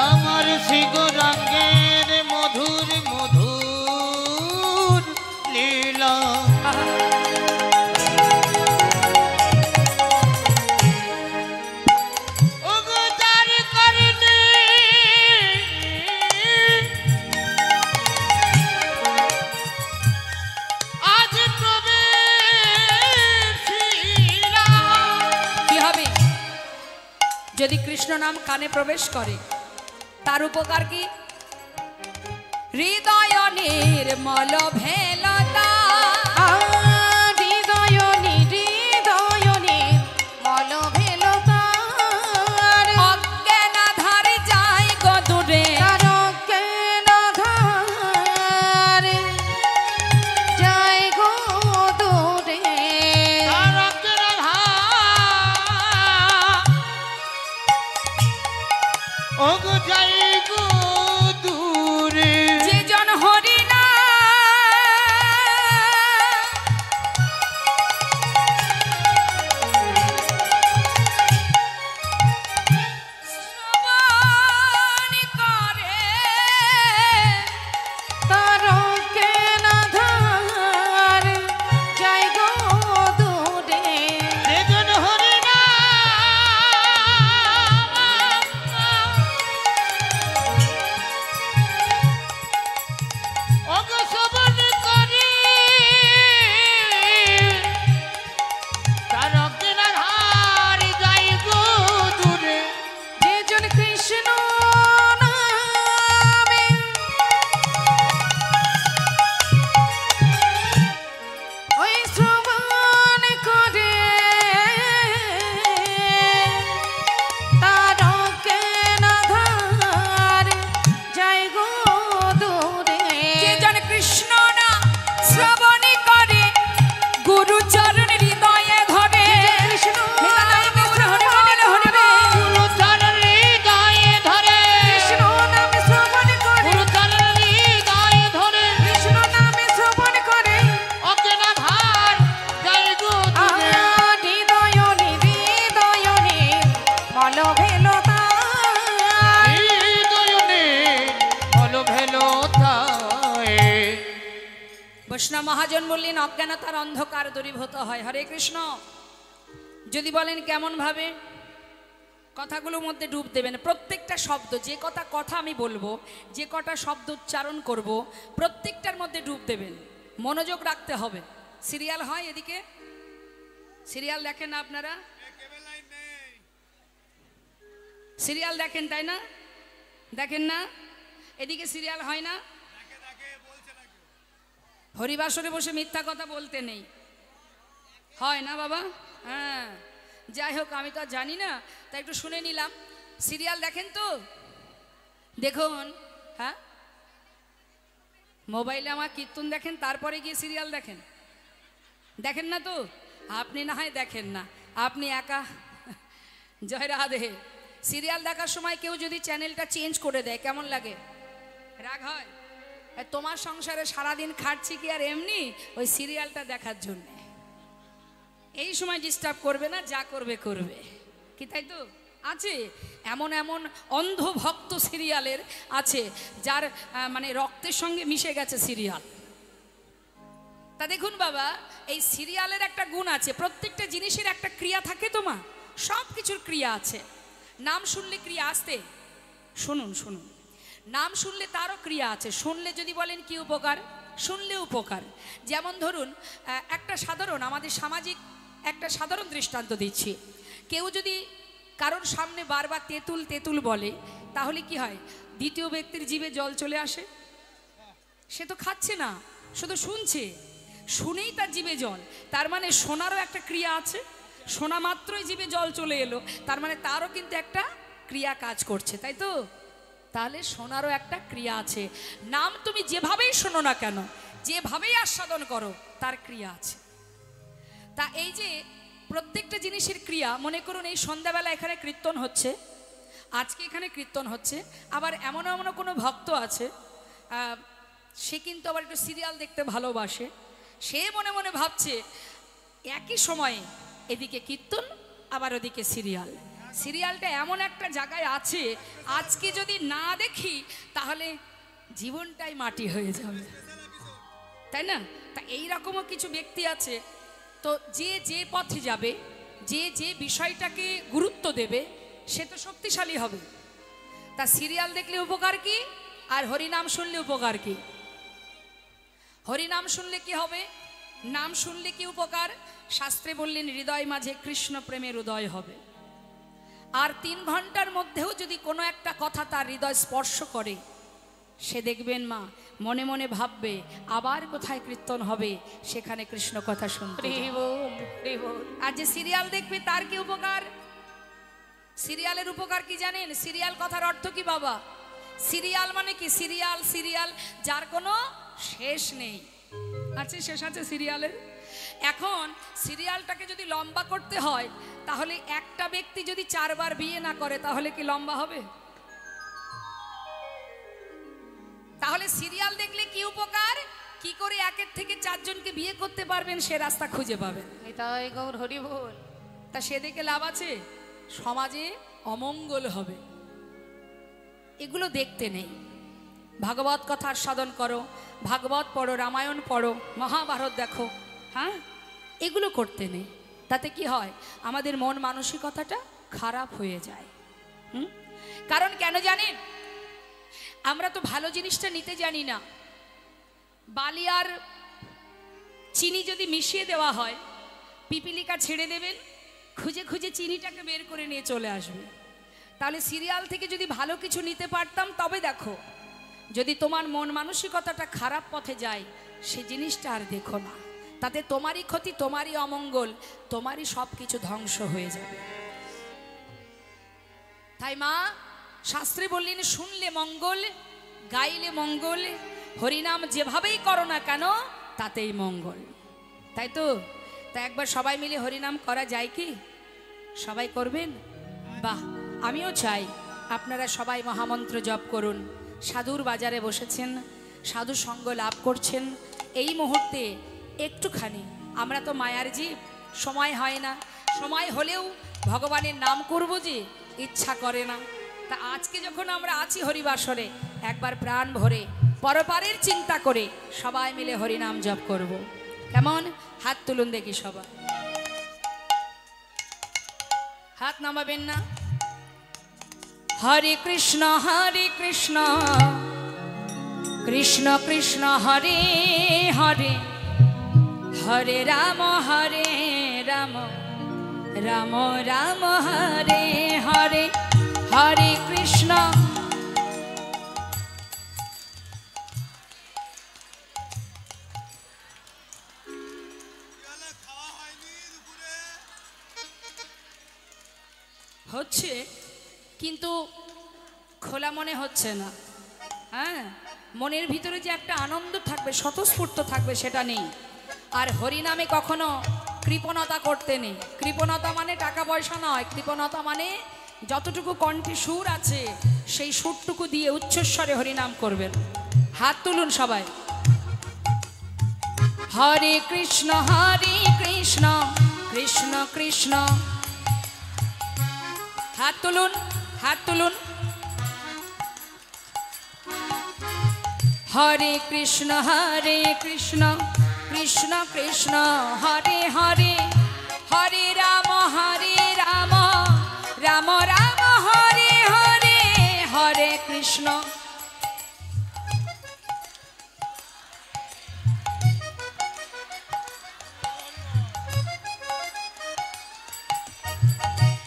আমার শ্রী গৌরাঙ্গের মধুর মধুর লীলা। ওগো যার করনে আজ প্রবেশিলা। কি হবে? যদি কৃষ্ণ নাম কানে প্রবেশ করে, তার উপকার কি? হৃদয় নির্মল ভেলতা, হৃদয় নির্মল ভেলতা, অজ্ঞানাধার যায় গদূরে, তার অজ্ঞানাধার যায় গো দূরে। তারকের আধার, ওগো যাই গো দূরে। যে জন হরিনাম কৃষ্ণ মহাজন বললেন অজ্ঞানতার অন্ধকার দূরীভূত হয়। হরে কৃষ্ণ। যদি বলেন কেমন ভাবে, কথাগুলোর মধ্যে ডুব দেবেন। প্রত্যেকটা শব্দ, যে কথা আমি বলবো, যে কটা শব্দ উচ্চারণ করব, প্রত্যেকটার মধ্যে ডুব দেবেন, মনোযোগ রাখতে হবে। সিরিয়াল হয় এদিকে, সিরিয়াল দেখেন না আপনারা? সিরিয়াল দেখেন তাই না? দেখেন না? এদিকে সিরিয়াল হয় না? হরিবাসরে বসে মিথ্যা কথা বলতে নেই, হয় না বাবা? হ্যাঁ, যাই হোক, আমি তো আর জানি না, তাই একটু শুনে নিলাম। সিরিয়াল দেখেন তো? দেখুন, হ্যাঁ, মোবাইলে আমার কীর্তন দেখেন, তারপরে গিয়ে সিরিয়াল দেখেন? দেখেন না তো? আপনি না হয় দেখেন না, আপনি একা। জয় রাধে। সিরিয়াল দেখার সময় কেউ যদি চ্যানেলটা চেঞ্জ করে দেয় কেমন লাগে? রাগ হয়? তোমার সংসারে সারাদিন খাটছি কি আর এমনি ওই সিরিয়ালটা দেখার জন্য? এই সময় ডিস্টার্ব করবে না, যা করবে করবে কি, তাই তো? আছে এমন এমন অন্ধ ভক্ত সিরিয়ালের আছে, যার মানে রক্তের সঙ্গে মিশে গেছে সিরিয়াল। তা দেখুন বাবা, এই সিরিয়ালের একটা গুণ আছে, প্রত্যেকটা জিনিসের একটা ক্রিয়া থাকে। তো মা, সব কিছুর ক্রিয়া আছে। নাম শুনলে ক্রিয়া আসতে, শুনুন শুনুন, নাম শুনলে তারও ক্রিয়া আছে। শুনলে যদি বলেন কি উপকার, শুনলে উপকার। যেমন ধরুন, একটা সাধারণ, আমাদের সামাজিক একটা সাধারণ দৃষ্টান্ত দিচ্ছি। কেউ যদি কারোর সামনে বারবার তেঁতুল তেঁতুল বলে, তাহলে কি হয়? দ্বিতীয় ব্যক্তির জিভে জল চলে আসে। সে তো খাচ্ছে না, শুধু শুনছে, শুনেই তার জিভে জল। তার মানে শোনারও একটা ক্রিয়া আছে। শোনা মাত্রই জিভে জল চলে এলো, তার মানে তারও কিন্তু একটা ক্রিয়া কাজ করছে, তাই তো? তাহলে শোনারও একটা ক্রিয়া আছে। নাম তুমি যেভাবেই শোনো না কেন, যেভাবেই আস্বাদন করো, তার ক্রিয়া আছে। তা এই যে প্রত্যেকটা জিনিসের ক্রিয়া, মনে করুন এই সন্ধ্যাবেলা এখানে কীর্তন হচ্ছে, আজকে এখানে কীর্তন হচ্ছে, আবার এমন এমন কোনো ভক্ত আছে, সে কিন্তু আবার একটু সিরিয়াল দেখতে ভালোবাসে। সে মনে মনে ভাবছে একই সময়ে এদিকে কীর্তন আবার ওদিকে সিরিয়াল। সিরিয়ালটা এমন একটা জায়গায় আছে, আজকে যদি না দেখি তাহলে জীবনটাই মাটি হয়ে যাবে, তাই না? তা এইরকমও কিছু ব্যক্তি আছে, তো যে যে পথে যাবে, যে যে বিষয়টাকে গুরুত্ব দেবে, সে তো শক্তিশালী হবে। তা সিরিয়াল দেখলে উপকার কি, আর হরিনাম শুনলে উপকার কি? হরিনাম শুনলে কি হবে, নাম শুনলে কি উপকার? শাস্ত্রে বললেন হৃদয় মাঝে কৃষ্ণ প্রেমের উদয় হবে। আর 3 ঘন্টার মধ্যেও যদি কোনো একটা কথা তার হৃদয় স্পর্শ করে, সে দেখবেন মা মনে মনে ভাববে আবার কোথায় কীর্তন হবে, সেখানে কৃষ্ণ কথা শুনতে। আর যে সিরিয়াল দেখবে তার কি উপকার? সিরিয়ালের উপকার কি জানেন? সিরিয়াল কথার অর্থ কি বাবা? সিরিয়াল মানে কি? সিরিয়াল, সিরিয়াল যার কোনো শেষ নেই। আছে, শেষ আছে সিরিয়ালের। এখন সিরিয়ালটাকে যদি লম্বা করতে হয়, তাহলে একটা ব্যক্তি যদি 4 বার বিয়ে না করে, তাহলে কি লম্বা হবে? তাহলে সিরিয়াল দেখলে কি উপকার? কি করে 1-এর থেকে 4 জনকে বিয়ে করতে পারবেন, সে রাস্তা খুঁজে পাবেন। নিতাই গৌর হরি বল। তা সে দেখে লাভ আছে? সমাজে অমঙ্গল হবে। এগুলো দেখতে নেই। ভাগবত কথা আস্বাদন করো, ভাগবত পড়ো, রামায়ণ পড়ো, মহাভারত দেখো, হ্যাঁ, এগুলো করতে নেই। তাতে কি হয়? আমাদের মন মানসিকতাটা খারাপ হয়ে যায়। কারণ কেন জানেন? আমরা তো ভালো জিনিসটা নিতে জানি না। বালি আর চিনি যদি মিশিয়ে দেওয়া হয়, পিপিলিকা ছেড়ে দেবেন, খুঁজে খুঁজে চিনিটাকে বের করে নিয়ে চলে আসবে। তাহলে সিরিয়াল থেকে যদি ভালো কিছু নিতে পারতাম, তবে দেখো। যদি তোমার মন মানসিকতাটা খারাপ পথে যায়, সে জিনিসটা আর দেখো না। তাতে তোমারই ক্ষতি, তোমারই অমঙ্গল, তোমারই সব কিছু ধ্বংস হয়ে যাবে। তাই মা শাস্ত্রে বললেন শুনলে মঙ্গল, গাইলে মঙ্গল, হরিনাম যেভাবেই করো না কেন তাতেই মঙ্গল, তাই তো? তা একবার সবাই মিলে হরিনাম করা যায় কি? সবাই করবেন? বাহ, আমিও চাই আপনারা সবাই মহামন্ত্র জপ করুন। সাধুর বাজারে বসেছেন, সাধু সঙ্গ লাভ করছেন। এই মুহূর্তে একটুখানি, আমরা তো মায়ার জীব, সময় হয় না, সময় হলেও ভগবানের নাম করব যে ইচ্ছা করে না। তা আজকে যখন আমরা আছি হরিবাসরে, একবার প্রাণ ভরে পরপারের চিন্তা করে সবাই মিলে হরিনাম জপ করব। কেমন? হাত তুলুন দেখি সবাই। হাত নামাবেন না। হরে কৃষ্ণ কৃষ্ণ কৃষ্ণ হরে হরে, হরে রাম রাম রাম হরে হরে, হরে কৃষ্ণ। হচ্ছে কিন্তু খোলা মনে হচ্ছে না। হ্যাঁ, মনের ভিতরে যে একটা আনন্দ থাকবে, স্বতঃস্ফূর্ত থাকবে, সেটা নেই। আর হরিনামে কখনো কৃপণতা করতে নেই। কৃপণতা মানে টাকা পয়সা নয়, কৃপণতা মানে যতটুকু কণ্ঠে সুর আছে সেই সুরটুকু দিয়ে উচ্চস্বরে হরিনাম করবেন। হাত তুলুন সবাই। হরে কৃষ্ণ কৃষ্ণ কৃষ্ণ, হাত তুলুন, হাত তুলুন। হরে কৃষ্ণ কৃষ্ণ কৃষ্ণ হরে হরে, হরে রাম রাম রাম হরে হরে, হরে কৃষ্ণ।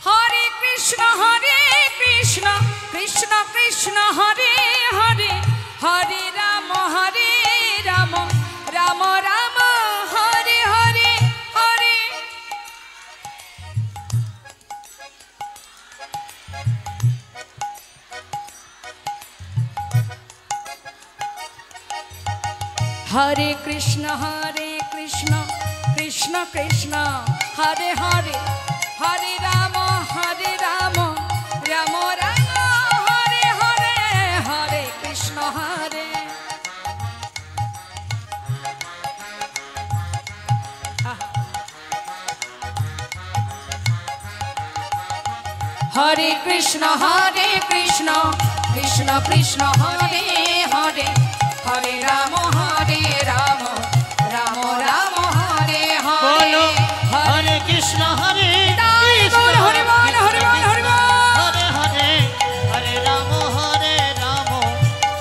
হরে কৃষ্ণ কৃষ্ণ কৃষ্ণ হরে হরে, হরে রাম রাম রাম হরে হরে হরে। হরে কৃষ্ণ কৃষ্ণ কৃষ্ণ হরে হরে, হরে রাম রাম রাম হরে হরে, হরে কৃষ্ণ হরে। হরে কৃষ্ণ কৃষ্ণ কৃষ্ণ হরে হরে, হরে রাম রাম রাম হরে হরে, হরে কৃষ্ণ হরে কৃষ্ণ হরে বল, হরে বল, হরে বল। হরে হরে, হরে রাম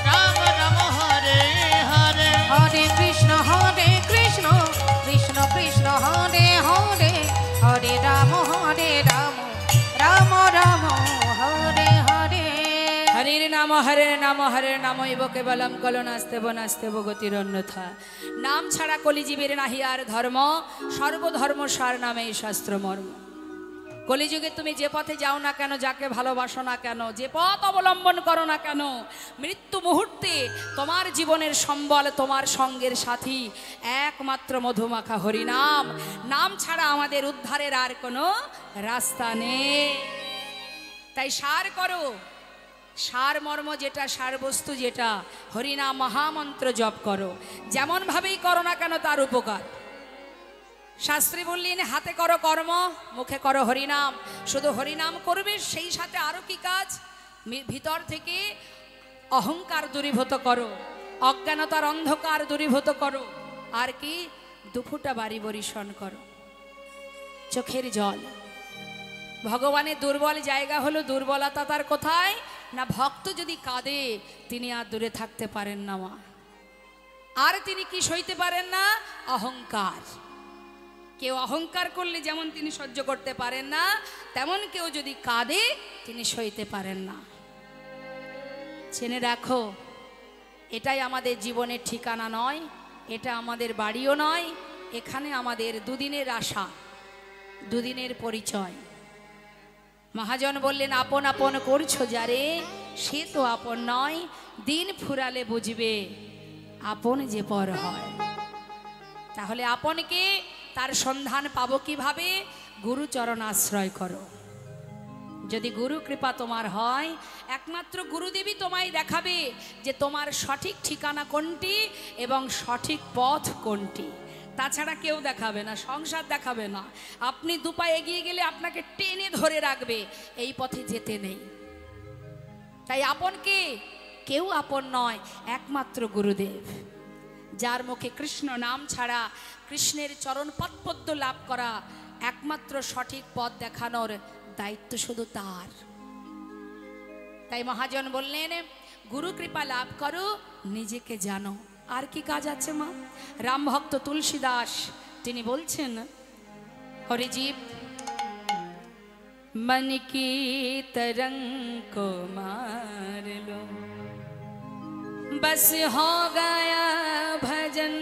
রাম হরে হরে, হরে কৃষ্ণ কৃষ্ণ কৃষ্ণ হরে হরে, হরে রাম রাম রাম হরে হরে। হরে নাম ইব কেবলম কলনাস্তেব নাস্তেব গতির অন্যথা। নাম ছাড়া কলিজীবের নাহি আর ধর্ম, সর্বধর্ম সার নামে শাস্ত্র মর্ম। কলিযুগে তুমি যে পথে যাও না কেন, যাকে ভালোবাসো না কেন, যে পথ অবলম্বন করো না কেন, মৃত্যু মুহূর্তে তোমার জীবনের সম্বল, তোমার সঙ্গের সাথী একমাত্র মধুমাখা হরিনাম। নাম ছাড়া আমাদের উদ্ধারের আর কোনো রাস্তা নেই। তাই সার করো, সার মর্ম যেটা, সার বস্তু যেটা, হরিনাম মহামন্ত্র জপ করো। যেমন ভাবেই করো না কেন তার উপকার। শাস্ত্রী বললেন হাতে করো কর্ম, মুখে করো হরিনাম। শুধু হরিনাম করবে, সেই সাথে আরো কি কাজ? ভিতর থেকে অহংকার দূরীভূত করো, অজ্ঞানতার অন্ধকার দূরীভূত করো, আর কি দুফুটা বাড়ি বরিশন করো। চোখের জল, ভগবানের দুর্বল জায়গা হলো দুর্বলতা তার কোথায় না, ভক্ত যদি কাঁদে তিনি আর দূরে থাকতে পারেন না মা। আর তিনি কি সইতে পারেন না? অহংকার। কেউ অহংকার করলে যেমন তিনি সহ্য করতে পারেন না, তেমন কেউ যদি কাঁদে তিনি সইতে পারেন না। জেনে রাখো, এটাই আমাদের জীবনের ঠিকানা নয়, এটা আমাদের বাড়িও নয়। এখানে আমাদের দুদিনের আশা, দুদিনের পরিচয়। মহাজন বললেন আপন আপন করছো যারে, সে তো আপন নয়, দিন ফুরালে বুঝবে আপন যে পর হয়। তাহলে আপনকে, তার সন্ধান পাবো কিভাবে? গুরুচরণ আশ্রয় করো। যদি গুরু কৃপা তোমার হয়, একমাত্র গুরুদেবী তোমায় দেখাবে যে তোমার সঠিক ঠিকানা কোনটি এবং সঠিক পথ কোনটি। তাছাড়া কেউ দেখাবে না, সংসার দেখাবে না। আপনি দুপা এগিয়ে গেলে আপনাকে টেনে ধরে রাখবে, এই পথে যেতে নেই। তাই আপনকে কেউ আপন নয়, একমাত্র গুরুদেব। যার মুখে কৃষ্ণ নাম ছাড়া কৃষ্ণের চরণ পদ্ম লাভ করা, একমাত্র সঠিক পথ দেখানোর দায়িত্ব শুধু তার। তাই মহাজন বললেন, গুরু কৃপা লাভ করো, নিজেকে জানো। আর কি কাজ আছে মা? রাম ভক্ত তুলসী দাস তিনি বলছেন, হরিজীব मन की तरंग को मार लो, बस हो गया भजन।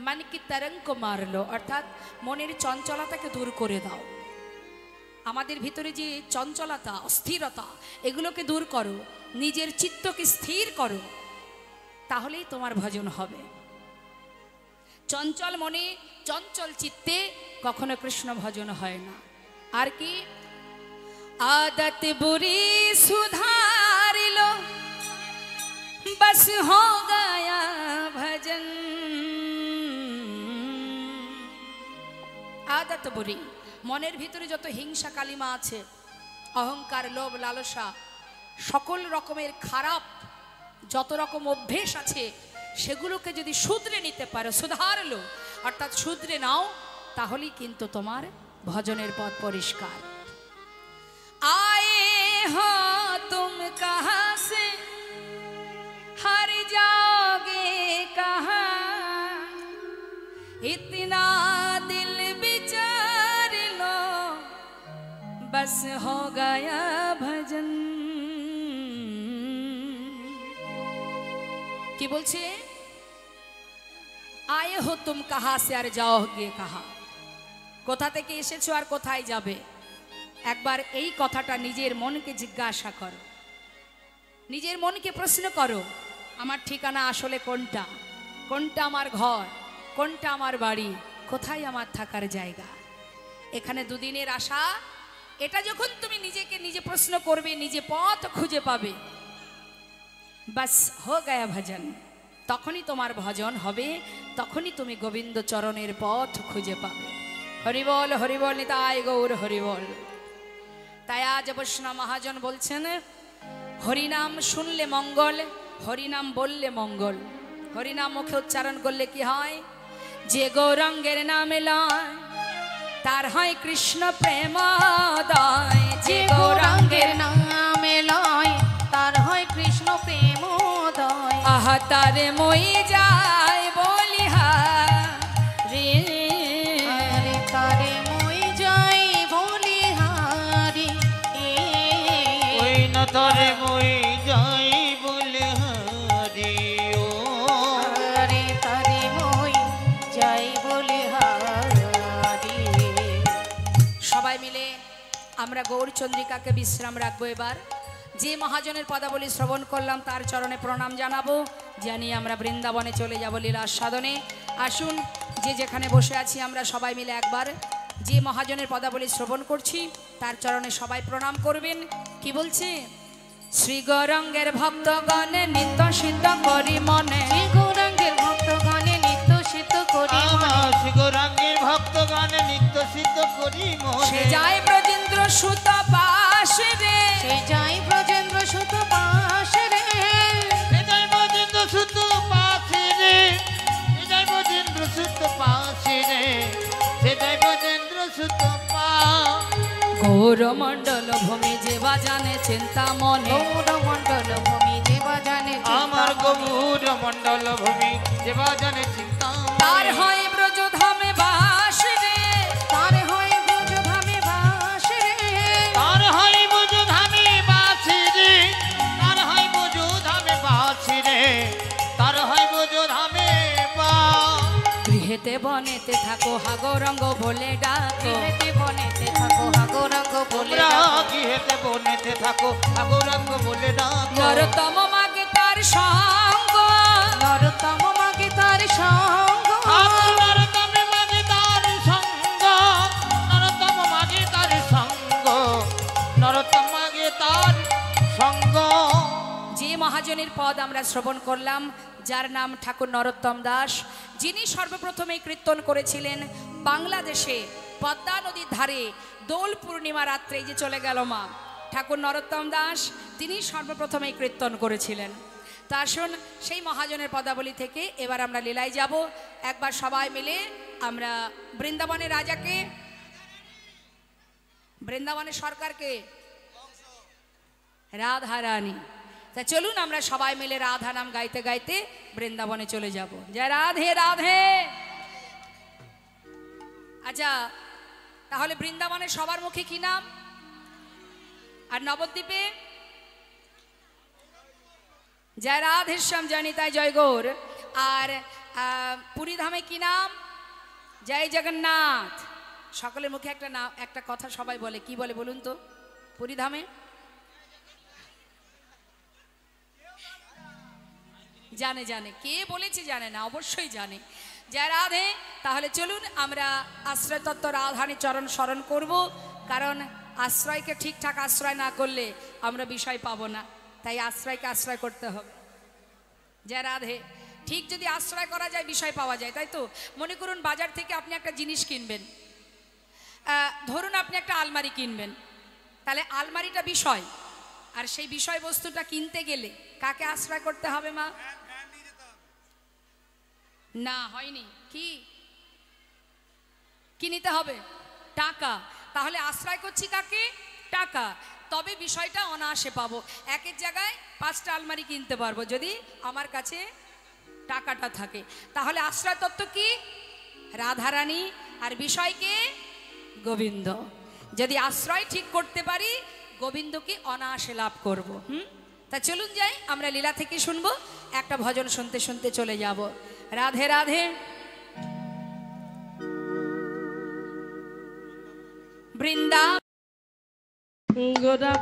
मन की तरंग को मार लो, অর্থাৎ মনের চঞ্চলতাকে দূর করে দাও। আমাদের ভিতরে যে চঞ্চলতা, অস্থিরতা, এগুলোকে দূর করো, নিজের চিত্তকে স্থির করো, তাহলেই তোমার ভজন হবে। চঞ্চল মনে, চঞ্চল চিত্তে কখনো কৃষ্ণ ভজন হয় না। আর কি? आदत बुरी सुधार लो, बस हो गया भजन। आदत बुरी, মনের ভিতরে যত হিংসা কালিমা আছে, অহংকার, লোভ, লালসা, সকল রকমের খারাপ যত রকম অভ্যেস আছে, সেগুলোকে যদি শুধরে নিতে পারো, সুধারলো অর্থাৎ শুধরে নাও, তাহলেই কিন্তু তোমার ভজনের পথ পরিষ্কার। आए हो तुम कहाँ से, हर जाओगे कहाँ, इतना दिल विचार लो, बस हो गया भजन। কি বলছে? आए हो तुम कहाँ से আর जाओगे कहाँ, কোথা থেকে এসেছো আর কোথায় যাবে? একবার এই কথাটা নিজের মনকে জিজ্ঞাসা করো, নিজের মনকে প্রশ্ন করো, আমার ঠিকানা আসলে কোনটা? কোনটা আমার ঘর? কোনটা আমার বাড়ি? কোথায় আমার থাকার জায়গা? এখানে দুদিনের আশা, এটা যখন তুমি নিজেকে নিজে প্রশ্ন করবে, নিজে পথ খুঁজে পাবে, বাস হো গয়া ভজন, তখনই তোমার ভজন হবে, তখনই তুমি গোবিন্দ চরণের পথ খুঁজে পাবে। হরিবল হরিবল, নিতাই গৌর হরিবল। তাই আজ বৈষ্ণব মহাজন বলছেন, হরিনাম শুনলে মঙ্গল, হরিনাম বললে মঙ্গল। হরিনাম মুখে উচ্চারণ করলে কি হয়? যে গৌরাঙ্গের নামে লয়, তার হয় কৃষ্ণ প্রেমোদয়। যে গৌরাঙ্গের নামে লয়, তার হয় কৃষ্ণ প্রেমোদয়। আহা তারে মই যায় বলিহারি, আরে তারে মই যাই বলিহারি, ওই না তারে মই যাই বলে হারি ও, আরে তারে মই যাই বলিহারি। সবাই মিলে আমরা গৌরচন্দ্রিকাকে বিশ্রাম রাখবো। এবার যে মহাজনের পদাবলী শ্রবণ করলাম তার চরণে প্রণাম জানাবো, জানিয়ে আমরা বৃন্দাবনে চলে যাব লীলা সাধনে। আসুন, যে যেখানে বসে আছি আমরা সবাই মিলে একবার যে মহাজনের পদাবলী শ্রবণ করছি তার চরণে সবাই প্রণাম করবেন। কি বলছে? শ্রী গৌরাঙ্গের ভক্তগণ নিত্য সিদ্ধ করি মনে, শ্রী গৌরাঙ্গের ভক্তগণে নিত্য সিদ্ধ করি মনে, আমার শ্রী গৌরাঙ্গের ভক্তগণ নিত্য সিদ্ধ করি মনে। সে যায় ব্রজেন্দ্র সুত পাশ রে, সে যাই ব্রজেন্দ্র সুত পাশ রে, সে যাই ব্রজেন্দ্র সুত পাশে রে, সে যাই ব্রজেন্দ্র সুত পাশে রে, সে যাই ব্রজেন্দ্র সুত পা। গৌরমণ্ডল ভূমি যে বাজানে চিন্তা মনে, গৌরমণ্ডল ভূমি যে বাজানে আমার গৌর মণ্ডল ভূমি যে বাজানে চিন্তা, তার হয় ব্রজধামে বাস রে, তার হয় ব্রজধামে বাস রে, তার হয় ব্রজধামে বাসি রে, তার হয় ব্রজধামে বাসি রে, তার হয় ব্রজধামে বা। গৃহেতে বনেতে থাকো হা গৌরঙ্গ বলে ডাকো, গৃহেতে বনেতে থাকো হা গৌরাঙ্গ বলে তোমরা ডাকো, গৃহেতে বনেতে থাকো গৌরাঙ্গ বলে ডাকো। নরতম মাগে তার সঙ্গ, নরতম মাগে তার সঙ্গ, নরতম মাগে তার সঙ্গ, নরতম মাগে তার সঙ্গ, নরতম মাগে তার সঙ্গ। যে মহাজনের পদ আমরা শ্রবণ করলাম, যার নাম ঠাকুর নরোত্তম দাস, যিনি সর্বপ্রথমে কীর্তন করেছিলেন বাংলাদেশে পদ্মা নদীর ধারে দোল পূর্ণিমা রাত্রে। যে চলে গেল মা, ঠাকুর নরোত্তম দাস তিনি সর্বপ্রথম এই কীর্তন করেছিলেন। তা আসুন সেই মহাজনের পদাবলী থেকে এবার আমরা লীলায় যাব। একবার সবাই মিলে আমরা বৃন্দাবনের রাজাকে, বৃন্দাবনের সরকারকে, রাধা রানী। তা চলুন আমরা সবাই মিলে রাধা নাম গাইতে গাইতে বৃন্দাবনে চলে যাব। জয় রাধে রাধে। আচ্ছা, তাহলে বৃন্দাবনে সবার মুখে কি নাম? আর নবদ্বীপে জয় রাধেশ্যাম জানিতায় জয় গৌর। আর পুরীধামে কি নাম? জয় জগন্নাথ। সকলের মুখে একটা নাম, একটা কথা সবাই বলে, কি বলে বলুন তো? পুরীধামে জানে, জানে, কে বলেছে জানে না, অবশ্যই জানে। জয় রাধে। তাহলে চলুন আমরা আশ্রয় তত্ত্ব রাধানী চরণ স্মরণ করব, কারণ আশ্রয়কে ঠিকঠাক আশ্রয় না করলে আমরা বিষয় পাবো না, তাই আশ্রয়কে আশ্রয় করতে হবে। জয় রাধে। ঠিক যদি আশ্রয় করা যায় বিষয় পাওয়া যায়, তাই তো? মনে করুন বাজার থেকে আপনি একটা জিনিস কিনবেন, ধরুন আপনি একটা আলমারি কিনবেন, তাহলে আলমারিটা বিষয়, আর সেই বিষয়বস্তুটা কিনতে গেলে কাকে আশ্রয় করতে হবে মা? না, হয়নি। কি কি নিতে হবে? টাকা। তাহলে আশ্রয় করছি কাকে? টাকা। তবে বিষয়টা অনায়াসে পাবো। একের জায়গায় 5টা আলমারি কিনতে পারবো যদি আমার কাছে টাকাটা থাকে। তাহলে আশ্রয় তত্ত্ব কি? রাধারানী। আর বিষয়কে গোবিন্দ। যদি আশ্রয় ঠিক করতে পারি গোবিন্দকে অনায়াসে লাভ করব। তা চলুন যাই, আমরা লীলা থেকে শুনবো, একটা ভজন শুনতে শুনতে চলে যাব। রাধে রাধে। বৃন্দা গোরা